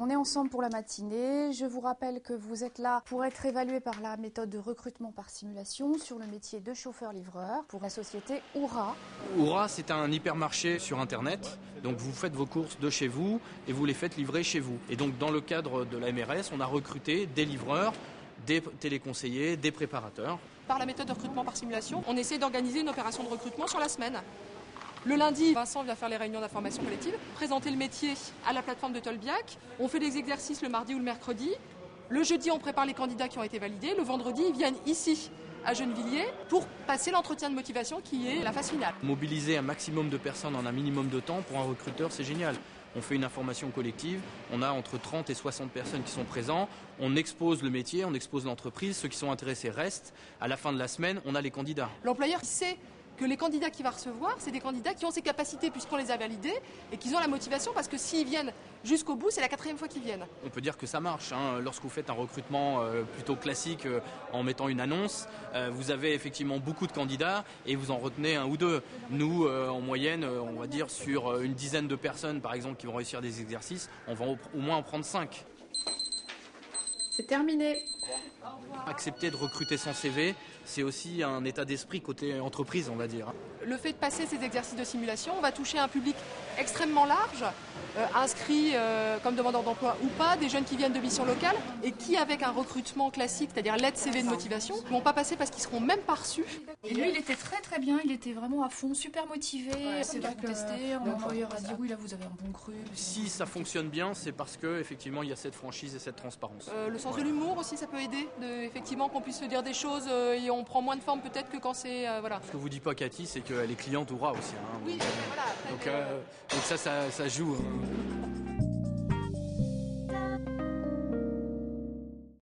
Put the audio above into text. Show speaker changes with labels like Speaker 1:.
Speaker 1: On est ensemble pour la matinée. Je vous rappelle que vous êtes là pour être évalué par la méthode de recrutement par simulation sur le métier de chauffeur-livreur pour la société Oura.
Speaker 2: Oura, c'est un hypermarché sur Internet. Donc vous faites vos courses de chez vous et vous les faites livrer chez vous. Et donc dans le cadre de la MRS, on a recruté des livreurs, des téléconseillers, des préparateurs.
Speaker 3: Par la méthode de recrutement par simulation, on essaie d'organiser une opération de recrutement sur la semaine. Le lundi, Vincent vient faire les réunions d'information collective, présenter le métier à la plateforme de Tolbiac. On fait des exercices le mardi ou le mercredi. Le jeudi, on prépare les candidats qui ont été validés. Le vendredi, ils viennent ici, à Gennevilliers, pour passer l'entretien de motivation qui est la phase finale.
Speaker 2: Mobiliser un maximum de personnes en un minimum de temps, pour un recruteur, c'est génial. On fait une information collective, on a entre 30 et 60 personnes qui sont présentes, on expose le métier, on expose l'entreprise, ceux qui sont intéressés restent. À la fin de la semaine, on a les candidats.
Speaker 3: L'employeur sait que les candidats qu'il va recevoir, c'est des candidats qui ont ces capacités puisqu'on les a validés et qu'ils ont la motivation parce que s'ils viennent jusqu'au bout, c'est la 4e fois qu'ils viennent.
Speaker 2: On peut dire que ça marche. Lorsque vous faites un recrutement plutôt classique en mettant une annonce, vous avez effectivement beaucoup de candidats et vous en retenez un ou deux. Nous, en moyenne, on va dire sur une dizaine de personnes, par exemple, qui vont réussir des exercices, on va au moins en prendre 5.
Speaker 1: C'est terminé.
Speaker 2: Accepter de recruter sans CV, c'est aussi un état d'esprit côté entreprise, on va dire.
Speaker 3: Le fait de passer ces exercices de simulation, on va toucher un public extrêmement large, inscrits comme demandeurs d'emploi ou pas, des jeunes qui viennent de missions locales et qui, avec un recrutement classique, c'est-à-dire l'aide CV de motivation, ne vont pas passer parce qu'ils seront même pas reçus.
Speaker 4: Et lui, il était très bien, il était vraiment à fond, super motivé. C'est vrai que mon employeur a dit oui, là vous avez un bon cru.
Speaker 2: Si ça fonctionne bien, c'est parce que effectivement il y a cette franchise et cette transparence.
Speaker 3: Le sens de l'humour aussi, ça peut aider, effectivement qu'on puisse se dire des choses et on prend moins de forme peut-être que quand c'est voilà.
Speaker 2: Ce que vous dit pas Cathy, c'est qu'elle est cliente Oura aussi.
Speaker 3: Oui, voilà.
Speaker 2: Donc ça joue.